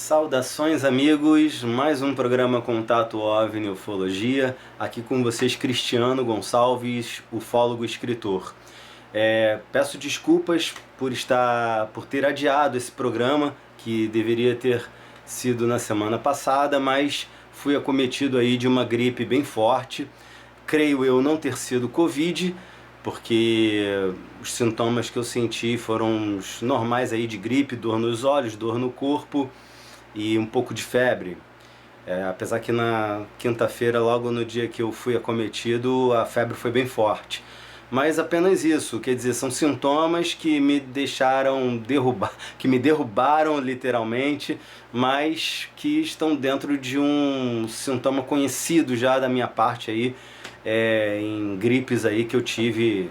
Saudações amigos, mais um programa Contato OVNI Ufologia, aqui com vocês Cristiano Gonçalves, ufólogo e escritor. Peço desculpas por ter adiado esse programa, que deveria ter sido na semana passada, mas fui acometido aí de uma gripe bem forte. Creio eu não ter sido Covid, porque os sintomas que eu senti foram os normais aí de gripe, dor nos olhos, dor no corpo e um pouco de febre. Apesar que na quinta-feira, logo no dia que eu fui acometido, a febre foi bem forte. Mas apenas isso, quer dizer, são sintomas que me deixaram que me derrubaram literalmente, mas que estão dentro de um sintoma conhecido já da minha parte aí, em gripes aí que eu tive,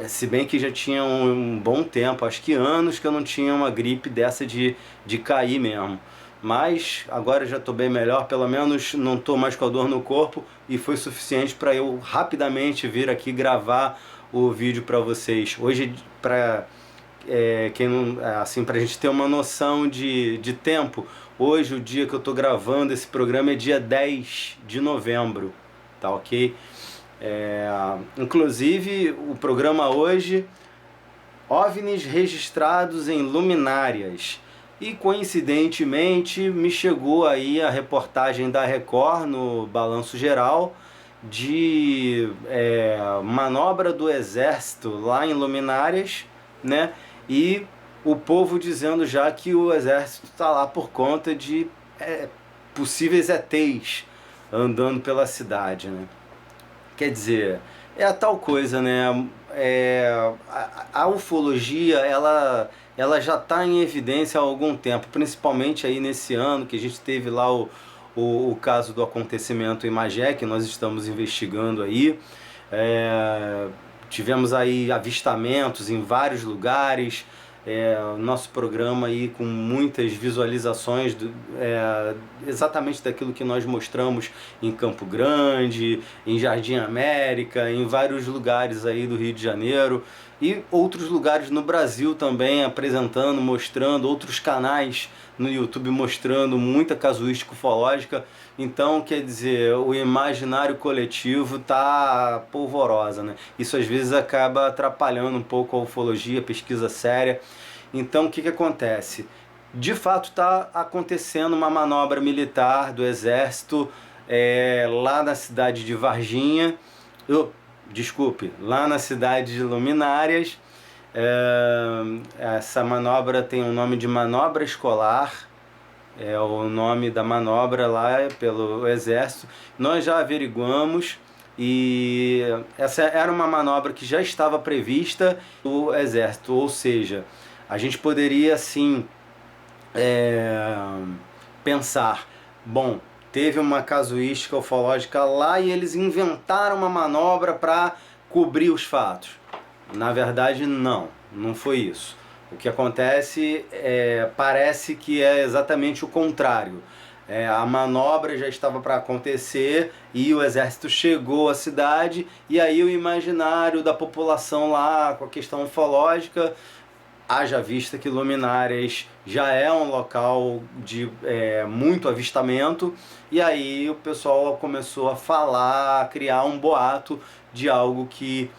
se bem que já tinha um bom tempo, acho que anos que eu não tinha uma gripe dessa de cair mesmo. Mas agora já estou bem melhor, pelo menos não estou mais com a dor no corpo, e foi suficiente para eu rapidamente vir aqui gravar o vídeo para vocês. Hoje, para assim, para a gente ter uma noção de tempo, hoje o dia que eu estou gravando esse programa é dia 10 de novembro, tá ok? Inclusive o programa hoje, OVNIs registrados em luminárias. E coincidentemente me chegou aí a reportagem da Record no Balanço Geral de manobra do Exército lá em Luminárias, né? E o povo dizendo já que o Exército está lá por conta de possíveis ETs andando pela cidade, né? Quer dizer, é a tal coisa, né? A ufologia, ela já está em evidência há algum tempo, principalmente aí nesse ano que a gente teve lá o caso do acontecimento em Magé, que nós estamos investigando aí. Tivemos aí avistamentos em vários lugares, nosso programa aí com muitas visualizações exatamente daquilo que nós mostramos em Campo Grande, em Jardim América, em vários lugares aí do Rio de Janeiro e outros lugares no Brasil também, apresentando, mostrando, outros canais no YouTube mostrando muita casuística ufológica. Então, quer dizer, o imaginário coletivo tá polvorosa, né? Isso às vezes acaba atrapalhando um pouco a ufologia, a pesquisa séria. Então, o que acontece? De fato, está acontecendo uma manobra militar do Exército lá na cidade de Varginha, lá na cidade de Luminárias. Essa manobra tem o nome de manobra escolar, é o nome da manobra lá pelo Exército. Nós já averiguamos e essa era uma manobra que já estava prevista no Exército, ou seja, a gente poderia assim pensar, bom, teve uma casuística ufológica lá e eles inventaram uma manobra para cobrir os fatos. Na verdade, não foi isso. O que acontece parece que é exatamente o contrário. A manobra já estava para acontecer e o Exército chegou à cidade, e aí o imaginário da população lá com a questão ufológica, haja vista que Luminárias já é um local de muito avistamento, e aí o pessoal começou a falar, a criar um boato de algo que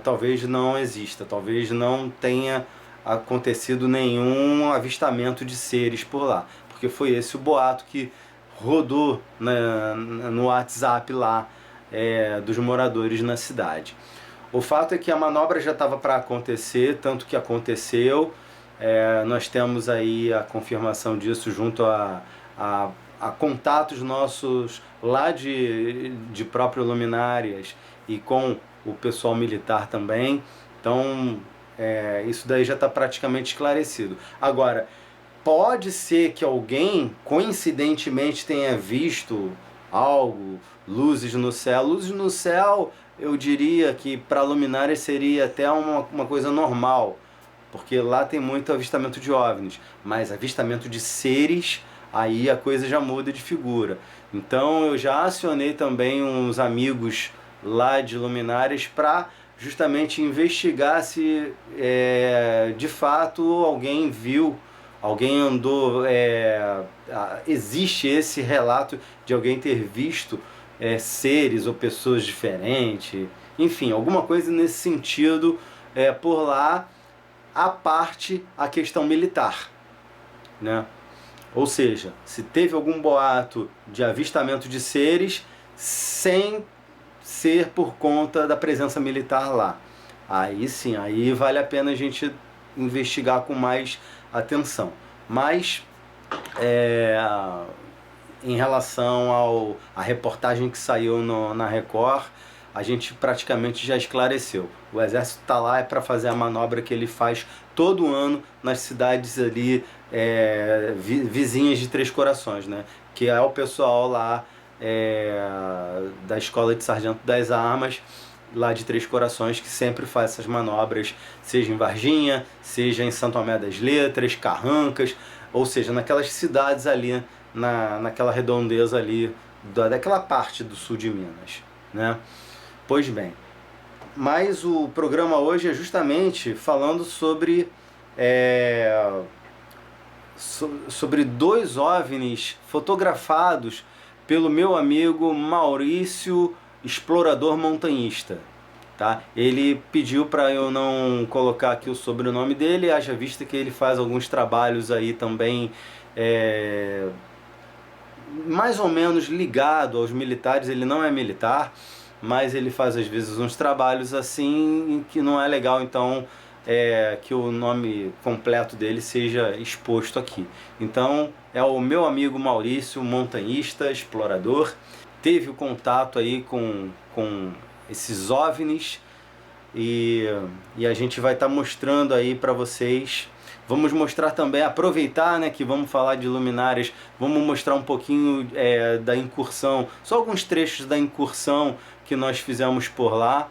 talvez não exista, talvez não tenha acontecido nenhum avistamento de seres por lá, porque foi esse o boato que rodou no WhatsApp lá dos moradores na cidade. O fato é que a manobra já estava para acontecer, tanto que aconteceu. Nós temos aí a confirmação disso junto a contatos nossos lá de próprio Luminárias e com o pessoal militar também. Então isso daí já está praticamente esclarecido. Agora, pode ser que alguém coincidentemente tenha visto algo, luzes no céu. Luzes no céu, eu diria que para Luminárias seria até uma coisa normal, porque lá tem muito avistamento de OVNIs, mas avistamento de seres, aí a coisa já muda de figura. Então eu já acionei também uns amigos lá de Luminárias para justamente investigar se de fato alguém viu alguém andou, existe esse relato de alguém ter visto seres ou pessoas diferentes, enfim, alguma coisa nesse sentido por lá, à parte a questão militar, né? Ou seja, se teve algum boato de avistamento de seres sem ser por conta da presença militar lá, aí sim, aí vale a pena a gente investigar com mais atenção. Mas em relação à reportagem que saiu na Record, a gente praticamente já esclareceu. O Exército está lá para fazer a manobra que ele faz todo ano nas cidades ali vizinhas de Três Corações, né? Que é o pessoal lá da Escola de Sargento das Armas, lá de Três Corações, que sempre faz essas manobras, seja em Varginha, seja em Santo Tomé das Letras, Carrancas, ou seja, naquelas cidades ali, naquela redondeza ali, daquela parte do sul de Minas, né? Pois bem, mas o programa hoje é justamente falando sobre dois OVNIs fotografados pelo meu amigo Maurício, explorador montanhista. Tá? Ele pediu para eu não colocar aqui o sobrenome dele, haja vista que ele faz alguns trabalhos aí também mais ou menos ligado aos militares. Ele não é militar, mas ele faz às vezes uns trabalhos assim que não é legal, então que o nome completo dele seja exposto aqui. Então é o meu amigo Maurício, montanhista, explorador, teve o contato aí com esses OVNIs e a gente vai estar mostrando aí para vocês. Vamos mostrar também, aproveitar, né, que vamos falar de luminárias, vamos mostrar um pouquinho da incursão, só alguns trechos da incursão que nós fizemos por lá,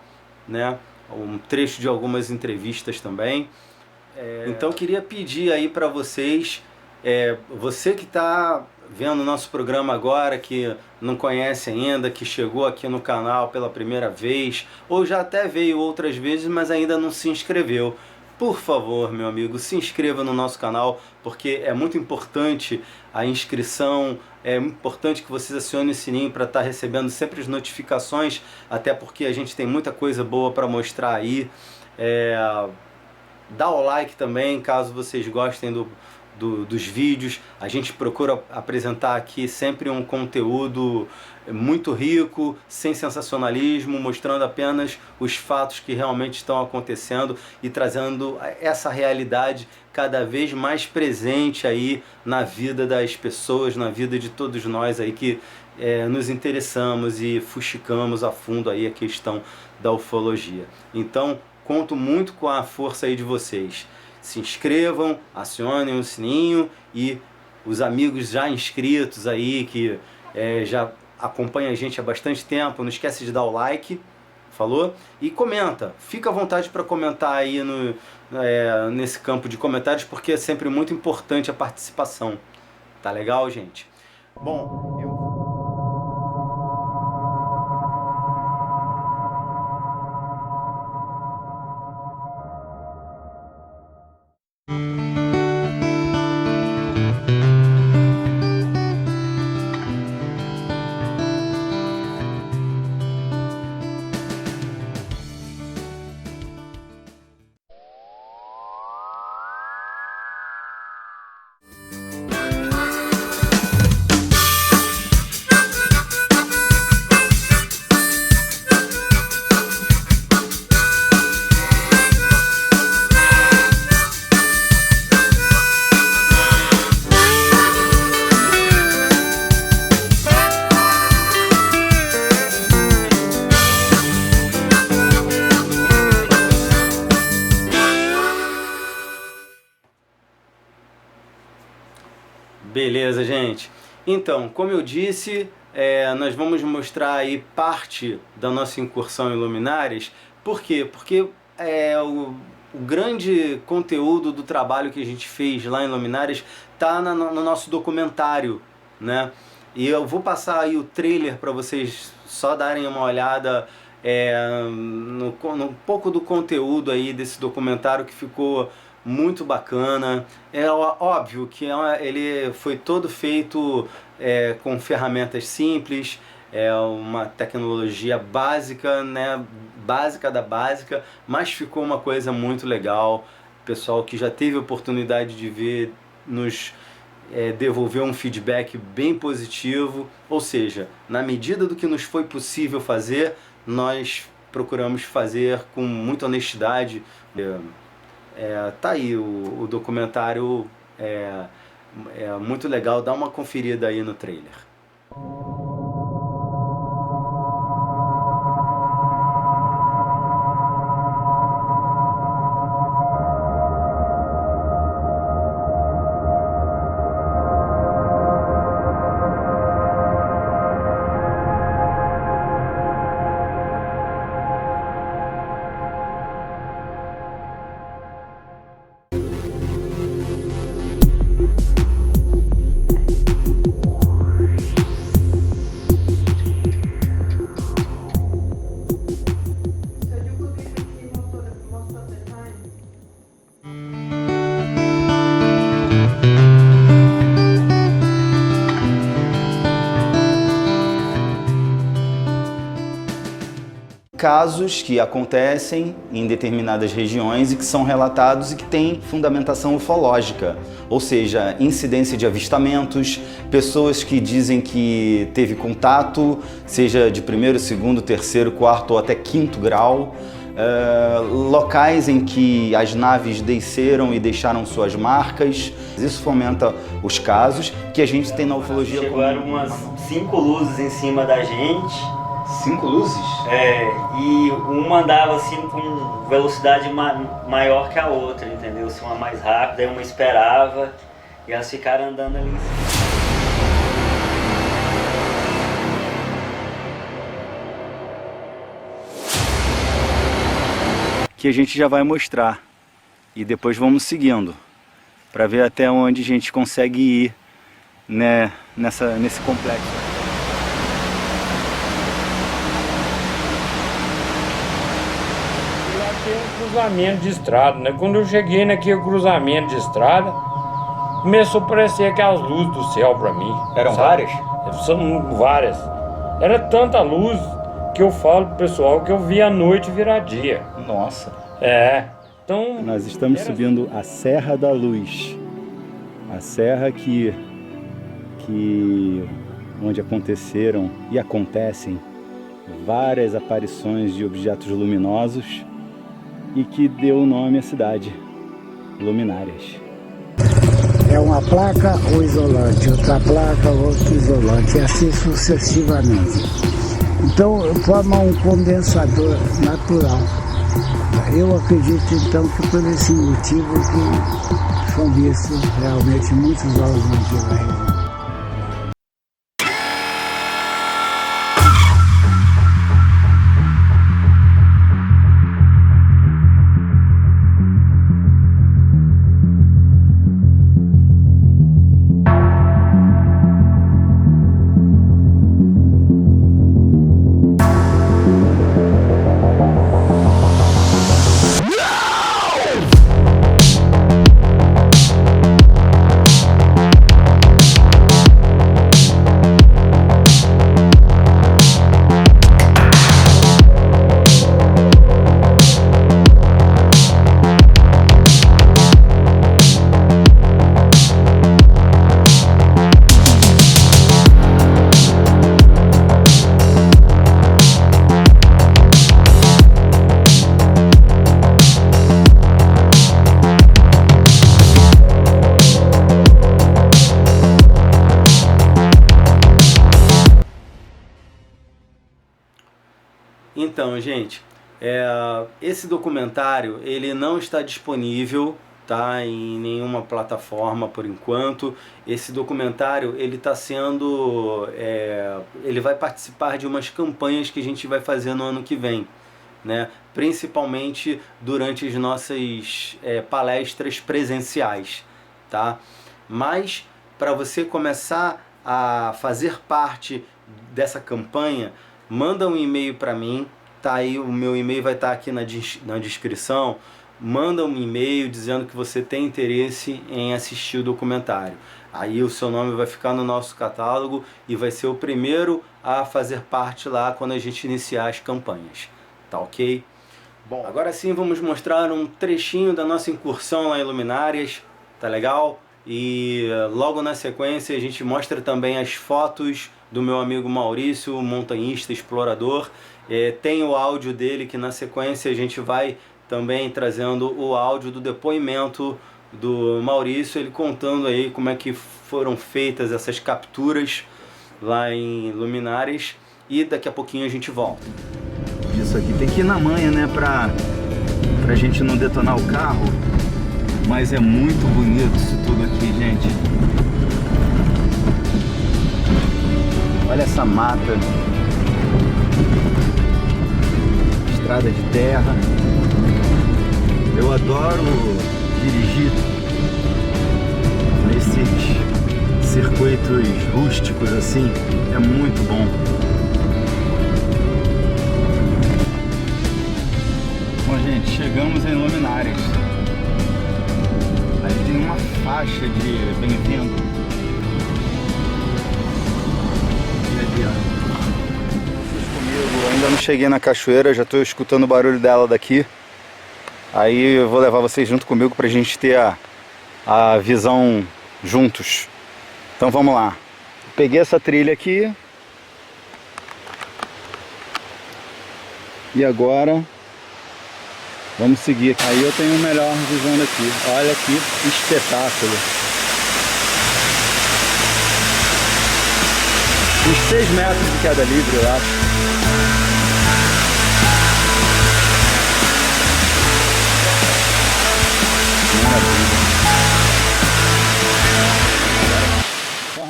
né, um trecho de algumas entrevistas também. Então queria pedir aí para vocês, você que está vendo o nosso programa agora, que não conhece ainda, que chegou aqui no canal pela primeira vez, ou já até veio outras vezes, mas ainda não se inscreveu. Por favor, meu amigo, se inscreva no nosso canal, porque é muito importante a inscrição, é importante que vocês acionem o sininho para estar recebendo sempre as notificações, até porque a gente tem muita coisa boa para mostrar aí. Dá o like também, caso vocês gostem dos vídeos. A gente procura apresentar aqui sempre um conteúdo muito rico, sem sensacionalismo, mostrando apenas os fatos que realmente estão acontecendo e trazendo essa realidade cada vez mais presente aí na vida das pessoas, na vida de todos nós aí que nos interessamos e fuxicamos a fundo aí a questão da ufologia. Então, conto muito com a força aí de vocês. Se inscrevam, acionem o sininho, e os amigos já inscritos aí, que já acompanham a gente há bastante tempo, não esquece de dar o like, falou? E comenta, fica à vontade para comentar aí nesse campo de comentários, porque é sempre muito importante a participação. Tá legal, gente? Bom, beleza, gente. Então, como eu disse, nós vamos mostrar aí parte da nossa incursão em luminárias. Por quê? Porque o grande conteúdo do trabalho que a gente fez lá em luminárias está no nosso documentário, né? E eu vou passar aí o trailer para vocês só darem uma olhada no pouco do conteúdo aí desse documentário, que ficou muito bacana. É óbvio que ele foi todo feito com ferramentas simples, uma tecnologia básica, né? Básica da básica, mas ficou uma coisa muito legal. O pessoal que já teve a oportunidade de ver nos devolveu um feedback bem positivo, ou seja, na medida do que nos foi possível fazer, nós procuramos fazer com muita honestidade. Tá aí o documentário, é muito legal, dá uma conferida aí no trailer. Casos que acontecem em determinadas regiões e que são relatados e que têm fundamentação ufológica, ou seja, incidência de avistamentos, pessoas que dizem que teve contato, seja de primeiro, segundo, terceiro, quarto ou até quinto grau, locais em que as naves desceram e deixaram suas marcas. Isso fomenta os casos que a gente tem na ufologia. Chegaram umas 5 luzes em cima da gente. 5 luzes? E uma andava assim com velocidade maior que a outra, entendeu? Assim, uma mais rápida, e uma esperava, e elas ficaram andando ali em cima. Que a gente já vai mostrar, e depois vamos seguindo, para ver até onde a gente consegue ir, né, nesse complexo. Tem um cruzamento de estrada, né? Quando eu cheguei naquele cruzamento de estrada, começou a aparecer aquelas luzes do céu pra mim. Eram sabe? várias? São várias. Era tanta luz que eu falo pro pessoal que eu vi a noite virar dia. Nossa. Então... Nós estamos subindo a Serra da Luz. A serra onde aconteceram e acontecem várias aparições de objetos luminosos e que deu o nome à cidade, Luminárias. É uma placa ou isolante, outra placa ou outro isolante, e assim sucessivamente. Então forma um condensador natural. Eu acredito então que por esse motivo que são vistos realmente muitos ovos naquela região. Então, gente, esse documentário ele não está disponível, tá, em nenhuma plataforma por enquanto. Esse documentário ele está sendo, ele vai participar de umas campanhas que a gente vai fazer no ano que vem, né? Principalmente durante as nossas palestras presenciais, tá? Mas para você começar a fazer parte dessa campanha, manda um e-mail para mim, tá aí, o meu e-mail vai estar aqui na descrição. manda um e-mail dizendo que você tem interesse em assistir o documentário. Aí o seu nome vai ficar no nosso catálogo e vai ser o primeiro a fazer parte lá quando a gente iniciar as campanhas. Tá ok? Bom, agora sim vamos mostrar um trechinho da nossa incursão lá em Luminárias. Tá legal? E logo na sequência a gente mostra também as fotos do meu amigo Maurício, montanhista, explorador. Tem o áudio dele, que na sequência a gente vai também trazendo o áudio do depoimento do Maurício, ele contando aí como é que foram feitas essas capturas lá em Luminárias, e daqui a pouquinho a gente volta. Isso aqui tem que ir na manha, né, pra gente não detonar o carro, mas é muito bonito isso tudo aqui, gente. Olha essa mata, estrada de terra. Eu adoro dirigir nesses circuitos rústicos assim, é muito bom. Bom, gente, chegamos em Luminárias. Aí tem uma faixa de bem-vindo. E aqui, ó. Vocês comigo, ainda não cheguei na cachoeira, já estou escutando o barulho dela daqui. Aí eu vou levar vocês junto comigo pra gente ter a visão juntos. Então vamos lá. Peguei essa trilha aqui. E agora vamos seguir. Aí eu tenho melhor visão daqui. Olha que espetáculo. Uns 6 metros de queda livre, eu acho.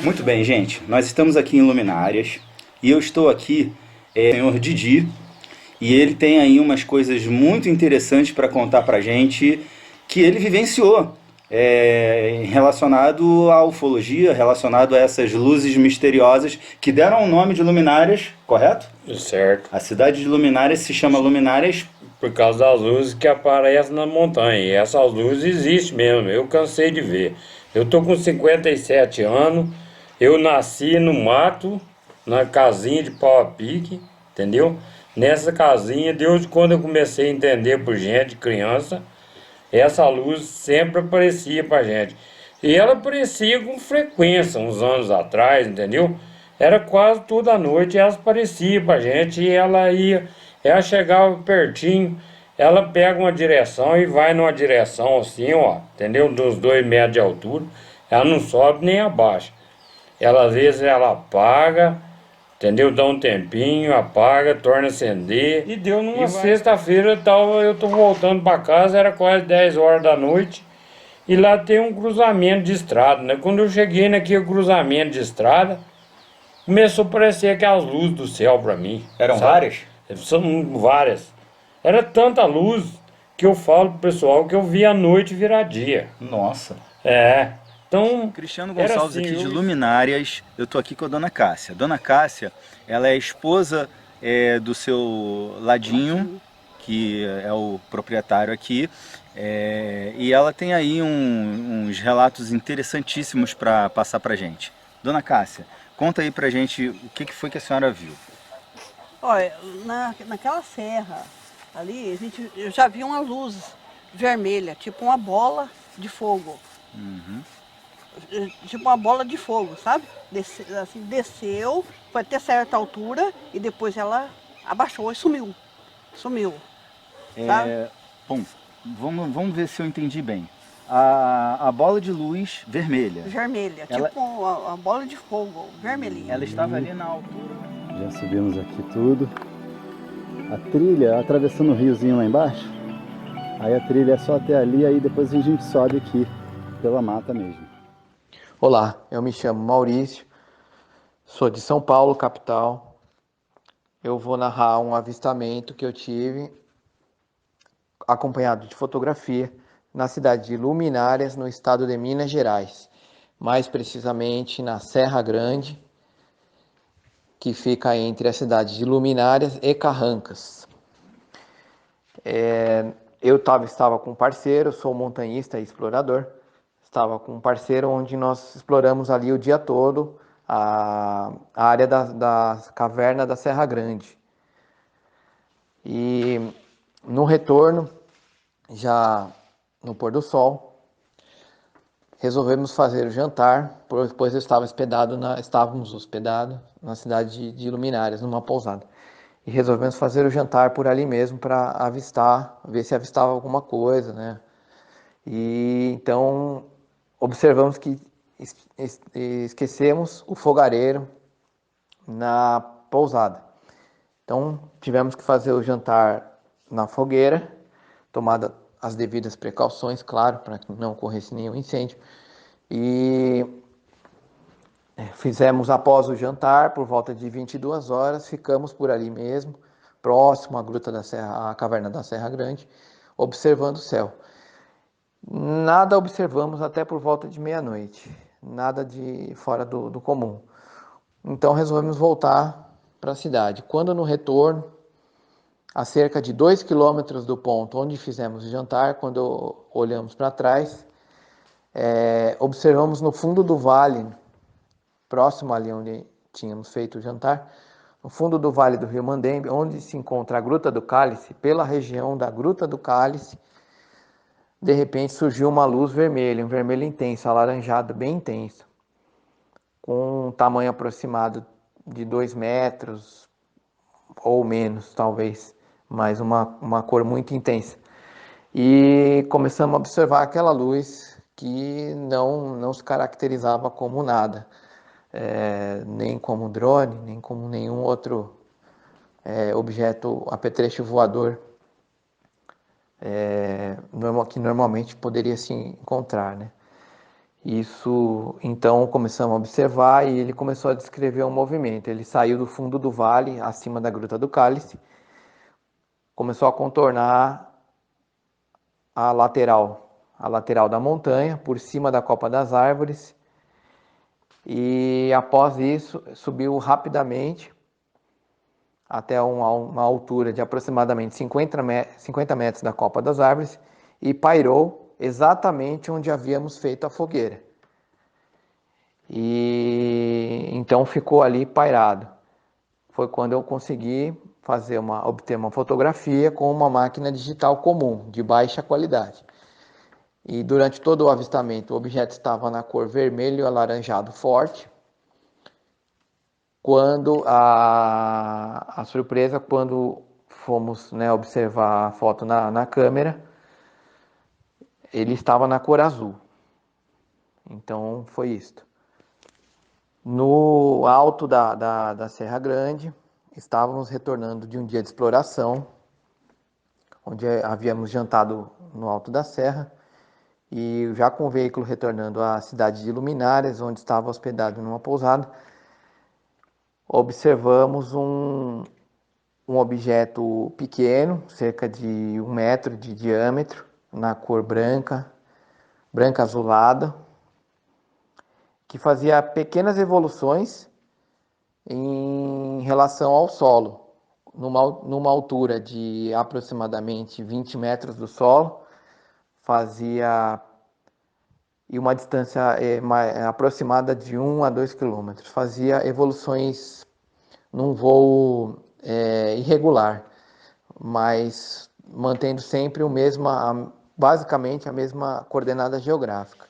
Muito bem, gente, nós estamos aqui em Luminárias e eu estou aqui com o senhor Didi, e ele tem aí umas coisas muito interessantes para contar pra gente que ele vivenciou relacionado à ufologia, relacionado a essas luzes misteriosas que deram o nome de Luminárias, correto? Certo. A cidade de Luminárias se chama Luminárias Por causa das luzes que aparecem na montanha. E essas luzes existem mesmo, eu cansei de ver. Eu tô com 57 anos, eu nasci no mato, na casinha de pau a pique, entendeu? Nessa casinha, desde quando eu comecei a entender por gente, criança, essa luz sempre aparecia pra gente. E ela aparecia com frequência, uns anos atrás, entendeu? Era quase toda a noite, ela aparecia pra gente e ela chegava pertinho, ela pega uma direção e vai numa direção assim, ó, entendeu? Dos 2 metros de altura, ela não sobe nem abaixa. Ela, às vezes, ela apaga, entendeu? Dá um tempinho, apaga, torna a acender. E deu numa sexta-feira, eu tô voltando para casa, era quase 10 horas da noite. E lá tem um cruzamento de estrada, né? Quando eu cheguei naquele cruzamento de estrada, começou a aparecer aquelas luzes do céu para mim. Eram sabe? várias? São várias. Era tanta luz que eu falo pro pessoal que eu vi a noite virar dia. Nossa. Então, Cristiano Gonçalves assim, aqui de Luminárias. Eu tô aqui com a Dona Cássia. Dona Cássia, ela é esposa do seu Ladinho, que é o proprietário aqui. E ela tem aí uns relatos interessantíssimos para passar pra gente. Dona Cássia, conta aí pra gente o que foi que a senhora viu. Olha, naquela serra ali, eu já vi uma luz vermelha, tipo uma bola de fogo. Uhum. Tipo uma bola de fogo, sabe? Desceu, foi até certa altura e depois ela abaixou e sumiu. Sabe? Bom, vamos ver se eu entendi bem. A bola de luz vermelha. Vermelha, Ela... tipo uma bola de fogo, vermelhinha. Ela estava ali na altura. Já subimos aqui tudo. A trilha, atravessando o riozinho lá embaixo. Aí a trilha é só até ali, aí depois a gente sobe aqui pela mata mesmo. Olá, eu me chamo Maurício, sou de São Paulo, capital. Eu vou narrar um avistamento que eu tive, acompanhado de fotografia, na cidade de Luminárias, no estado de Minas Gerais. Mais precisamente na Serra Grande, que fica entre a cidade de Luminárias e Carrancas. estava com um parceiro, sou montanhista e explorador. Estava com um parceiro onde nós exploramos ali o dia todo a área da caverna da Serra Grande. E no retorno, já no pôr do sol, resolvemos fazer o jantar, pois estávamos hospedados na cidade de Luminárias, numa pousada. E resolvemos fazer o jantar por ali mesmo para avistar, ver se avistava alguma coisa, né? E então observamos que esquecemos o fogareiro na pousada. Então tivemos que fazer o jantar na fogueira, tomada as devidas precauções, claro, para que não ocorresse nenhum incêndio. E fizemos após o jantar, por volta de 22 horas, ficamos por ali mesmo, próximo à gruta da Serra, à caverna da Serra Grande, observando o céu. Nada observamos até por volta de meia-noite, nada de fora do comum. Então resolvemos voltar para a cidade. Quando no retorno, a cerca de 2 quilômetros do ponto onde fizemos o jantar, quando olhamos para trás, observamos no fundo do vale, próximo ali onde tínhamos feito o jantar, no fundo do vale do Rio Mandembe, onde se encontra a Gruta do Cálice, pela região da Gruta do Cálice, de repente surgiu uma luz vermelha, um vermelho intenso, alaranjado, bem intenso, com um tamanho aproximado de 2 metros ou menos, talvez, mas uma cor muito intensa. E começamos a observar aquela luz que não se caracterizava como nada, nem como drone, nem como nenhum outro objeto apetrecho voador que normalmente poderia se encontrar, né? Isso, então começamos a observar e ele começou a descrever um movimento. Ele saiu do fundo do vale, acima da Gruta do Cálice, começou a contornar a lateral da montanha, por cima da copa das árvores, e após isso subiu rapidamente até uma altura de aproximadamente 50 metros da copa das árvores e pairou exatamente onde havíamos feito a fogueira. E então ficou ali pairado. Foi quando eu consegui obter uma fotografia com uma máquina digital comum, de baixa qualidade. E durante todo o avistamento o objeto estava na cor vermelho alaranjado forte. Quando a surpresa, quando fomos, né, observar a foto na câmera, ele estava na cor azul. Então foi isto. No alto da Serra Grande, estávamos retornando de um dia de exploração, onde havíamos jantado no alto da serra, e já com o veículo retornando à cidade de Luminárias, onde estava hospedado numa pousada, observamos um objeto pequeno, cerca de 1 metro de diâmetro, na cor branca azulada, que fazia pequenas evoluções em relação ao solo, numa altura de aproximadamente 20 metros do solo, e uma distância aproximada de 1 a 2 quilômetros. Fazia evoluções num voo irregular, mas mantendo sempre basicamente a mesma coordenada geográfica.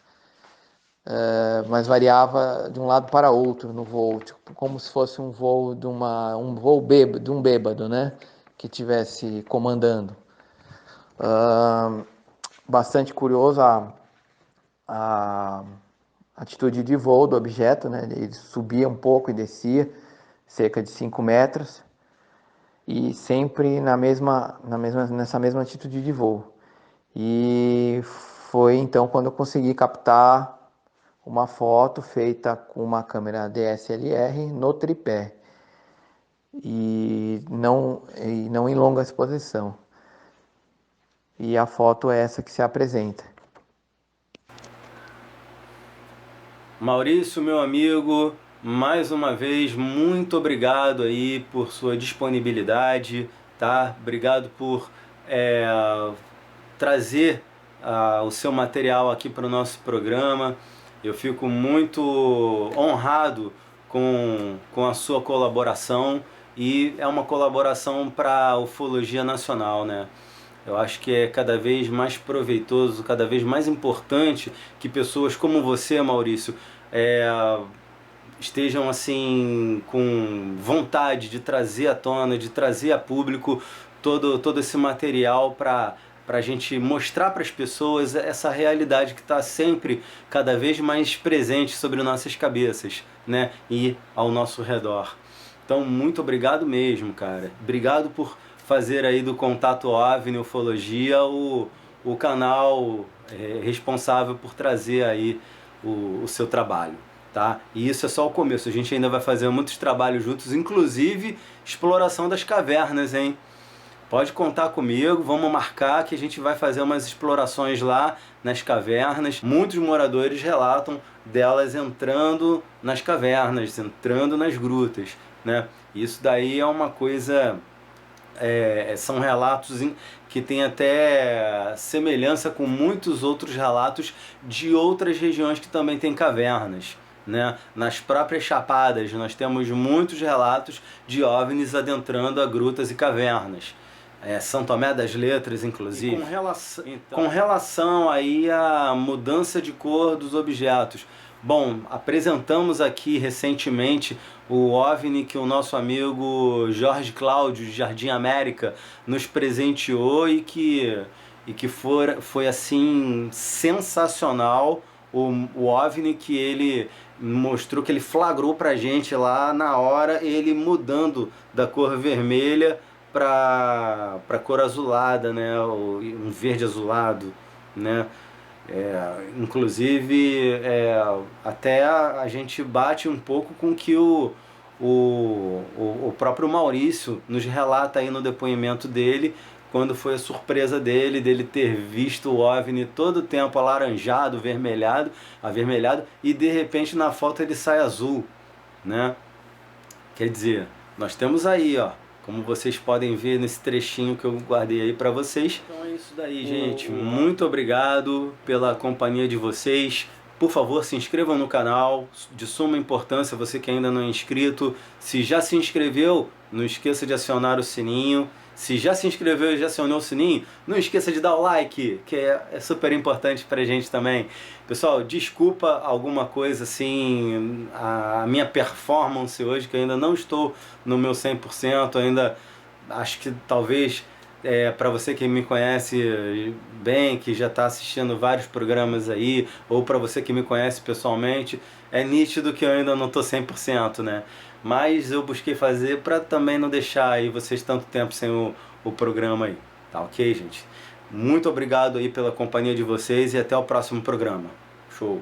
Mas variava de um lado para outro no voo, tipo, como se fosse um voo de um bêbado, né, que estivesse comandando. Bastante curioso a atitude de voo do objeto, né? Ele subia um pouco e descia cerca de 5 metros e sempre nessa mesma atitude de voo. E foi então quando eu consegui captar uma foto feita com uma câmera DSLR no tripé e não em longa exposição. E a foto é essa que se apresenta. Maurício, meu amigo, mais uma vez, muito obrigado aí por sua disponibilidade, tá? Obrigado por trazer o seu material aqui para o nosso programa. Eu fico muito honrado com a sua colaboração, e é uma colaboração para a ufologia nacional, né? Eu acho que é cada vez mais proveitoso, cada vez mais importante que pessoas como você, Maurício, estejam assim com vontade de trazer à tona, de trazer a público todo esse material para a gente mostrar para as pessoas essa realidade que está sempre cada vez mais presente sobre nossas cabeças, né? E ao nosso redor. Então, muito obrigado mesmo, cara. Obrigado por fazer aí do Contato OVNI Ufologia o canal responsável por trazer aí o seu trabalho, tá? E isso é só o começo, a gente ainda vai fazer muitos trabalhos juntos, inclusive exploração das cavernas, hein? Pode contar comigo, vamos marcar que a gente vai fazer umas explorações lá nas cavernas. Muitos moradores relatam delas entrando nas cavernas, entrando nas grutas, né? Isso daí é uma coisa... são relatos que têm até semelhança com muitos outros relatos de outras regiões que também têm cavernas, né? Nas próprias Chapadas nós temos muitos relatos de OVNIs adentrando a grutas e cavernas. São Tomé das Letras, inclusive. Com relação aí à mudança de cor dos objetos, bom, apresentamos aqui recentemente o OVNI que o nosso amigo Jorge Cláudio, de Jardim América, nos presenteou e que foi assim sensacional. O OVNI que ele mostrou, que ele flagrou pra gente lá na hora, ele mudando da cor vermelha para cor azulada, né? Um verde azulado, né? Inclusive até a gente bate um pouco com o que o próprio Maurício nos relata aí no depoimento dele, quando foi a surpresa dele ter visto o OVNI todo o tempo alaranjado, avermelhado, e de repente na foto ele sai azul, né? Quer dizer, nós temos aí, ó, como vocês podem ver nesse trechinho que eu guardei aí para vocês. Então é isso daí, gente. Muito obrigado pela companhia de vocês. Por favor, se inscrevam no canal, de suma importância, você que ainda não é inscrito. Se já se inscreveu, não esqueça de acionar o sininho. Se já se inscreveu e já acionou o sininho, não esqueça de dar o like, que é super importante pra gente também. Pessoal, desculpa alguma coisa assim, a minha performance hoje, que eu ainda não estou no meu 100%, ainda acho que talvez para você que me conhece bem, que já está assistindo vários programas aí, ou para você que me conhece pessoalmente, é nítido que eu ainda não estou 100%, né? Mas eu busquei fazer para também não deixar aí vocês tanto tempo sem o programa aí, tá ok, gente? Muito obrigado aí pela companhia de vocês e até o próximo programa. Show!